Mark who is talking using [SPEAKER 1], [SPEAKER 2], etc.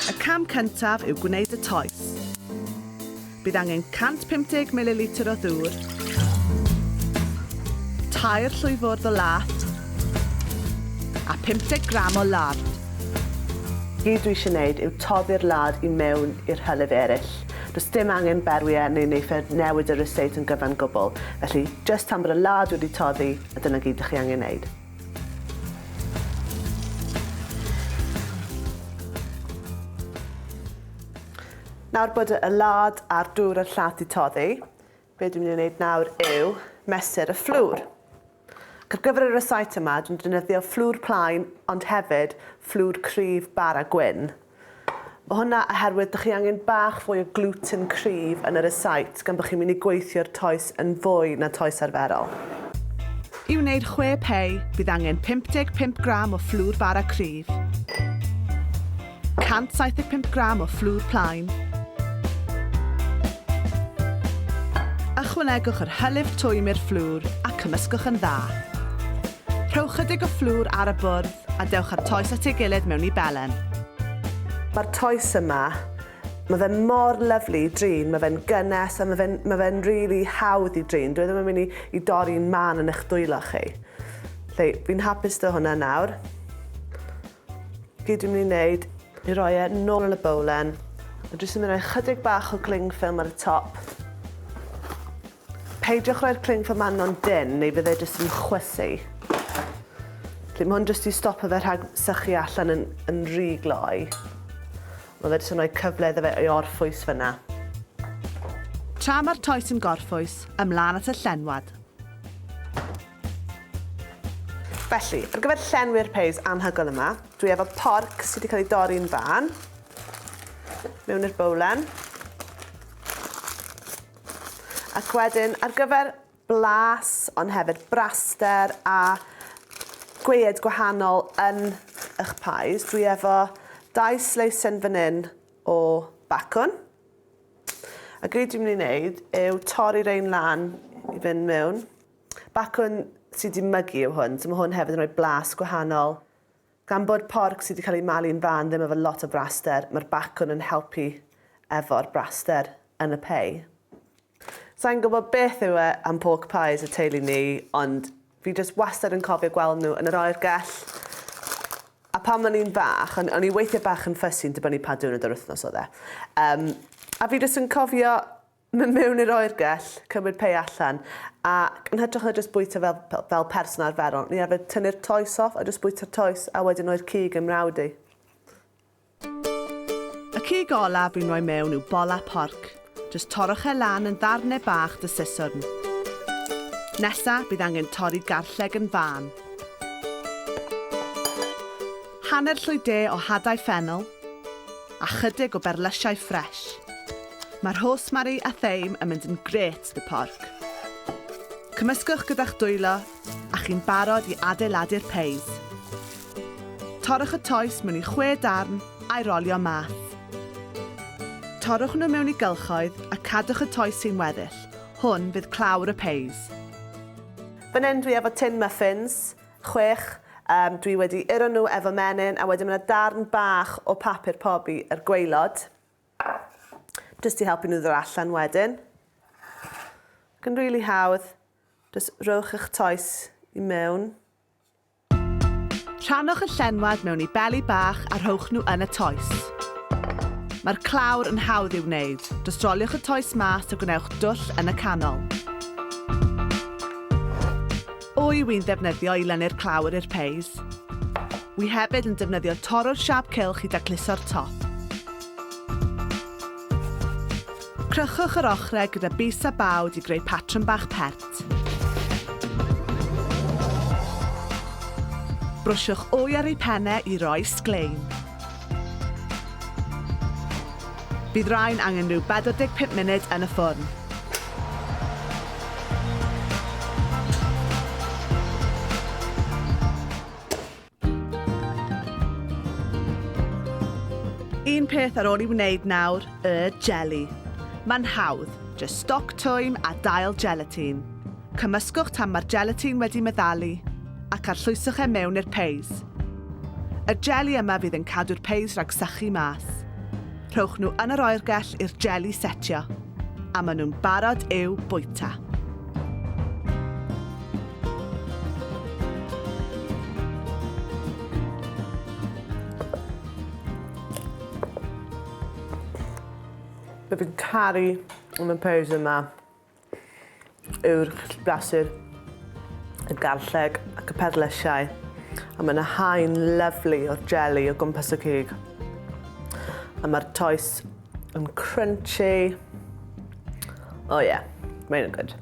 [SPEAKER 1] Y cam cyntaf yw gwneud y toes. Bydd angen 150 ml o ddŵr, 2 llwyfwrdd o lath a 50 gram o lard. Gyd dwi eisiau gwneud yw toddi'r lard i mewn i'r hylif eraill. Does dim angen berwiau neu neithiwr newid yr estate yn gyfan gwbl. Felly, jyst tan bod y lard wedi toddi, a dyna gyd ydych chi angen wneud. Nawr bod y lard a'r dŵr a'r llath i toddi, be dwi'n mynd i wneud nawr yw mesur y fflwr. Ac ar gyfer y recipe yma, dwi'n defnyddio fflwr plaen, ond hefyd fflwr cryf bara gwyn. Mae hwnna oherwydd ydych chi angen bach fwy o gluten cryf yn y recipe gan bod chi'n mynd i gweithio'r toes yn fwy na toes arferol. I wneud 6 pei, bydd angen 55 gram o fflwr bara cryf, 175 gram o fflwr plaen, ychwanegwch yr hylif twym i'r fflwr a cymysgwch yn dda. Rhowch chydig o fflwr ar y bwrdd a dewch ar toes at ei gilydd mewn i belen. Mae'r toes yma, mae fe'n mor lyflu i drin, mae fe'n gynnes a mae fe'n rili hawdd i drin. Dwi ddim yn mynd i dorri'n man yn eich dwylo chi. Fi'n hapus dy hwnna nawr. Gyd dwi'n mynd i wneud i roi e nôl yn y bowlen. Dwi'n mynd i roi chydig bach o cling film ar y top. Peidiwch roi'r cling film anon dyn, neu bydd e jyst yn chwysu. Mae hwn jyst i stopo fe rhag sychu allan yn rhy gloi. Mae fe jyst yn rhoi cyfle iddo fe i orffwys fyna. Tra mae'r toes yn gorffwys, ymlaen at y llenwad. Felly, ar gyfer llenwi'r peis anhygoel yma, dwi efo porc sydd wedi cael ei dorri'n fan mewn i'r bowlen. Ac wedyn, ar gyfer blas, ond hefyd braster a gweed gwahanol yn eich pais, dwi efo 2 sleisin fan hyn o bacwn. A gyd dwi'n mynd i wneud yw torri'r ein lan i fynd mewn. Bacwn sydd wedi mygu yw hwn, so mae hwn hefyd yn rhoi blas gwahanol. Gan bod porc sydd wedi cael ei malu'n fan ddim efo lot o braster, mae'r bacwn yn helpu efo'r braster yn y pei. Sa'n gwybod beth yw e am pork pies y teulu ni, ond fi jyst wastad yn cofio gweld nhw yn yr oergell. A pan o'n i'n bach, o'n i weithio bach yn ffysi'n dibynnu pa diwrnod yr wythnos oedd e. A fi jyst yn cofio mewn i'r oergell, cymryd pei allan, a yn hytrach na jyst bwyta fel person arferol. Ni arfer tynnu'r toes off a jyst bwyta'r toes, a wedyn o'r cig yn mrawdi. Y cig olaf fi'n rhoi mewn yw bola porc. Jyst torrwch e lan yn ddarnau bach dy siswrn. Nesa, bydd angen torri garlleg yn fan. Hanner llwy de o hadau ffenol a chydig o berlysiau ffres. Mae'r rosemary a theim yn mynd yn gret dy porc. Cymysgwch gyda'ch dwylo a chi'n barod i adeiladu'r peis. Torrwch y toes mewn i 6 darn a'i rolio math. Torrwch nhw mewn i gylchoedd a cadwch y toes sy'n weddill. Hwn fydd clawr y peis. Fan hyn dwi efo tin muffins, 6. Dwi wedi uro nhw efo menyn a wedyn mae darn bach o papur pobi yr gwaelod. Jyst i helpu nhw ddod allan wedyn. Ac yn rili hawdd, jyst rhowch eich toes i mewn. Rhannwch y llenwad mewn i beli bach a rhowch nhw yn y toes. Mae'r clawr yn hawdd i'w wneud. Drostroliwch y toes mas a gwnewch dwll yn y canol. Wy wy'n ddefnyddio i lennu'r clawr i'r peis. Wy hefyd yn defnyddio torro'r siap cylch i dacluso'r top. Crychwch yr ochrau gyda bys a bawd i greu patrwm bach pert. Brwsiwch wy ar ei pennau i roi sglein. Bydd rhain angen rhyw 45 munud yn y ffwrn. Un peth ar ôl i wneud nawr, y jelly. Mae'n hawdd, jyst stoc twym a dail gelatine. Cymysgwch tan mae'r gelatine wedi meddalu ac arllwyswch e mewn i'r peis. Y jelly yma fydd yn cadw'r peis rhag sychu mas. Rhowch nhw yn yr oergell i'r jeli setio, a maen nhw'n barod i'w bwyta. Be fi'n caru yn y pews yma yw'r brasur, y garlleg ac y perlysiau. A mae yna haen lyflu o'r jeli o gwmpas y cig. A mae'r toes yn crunchy. Oh yeah, mae'n good.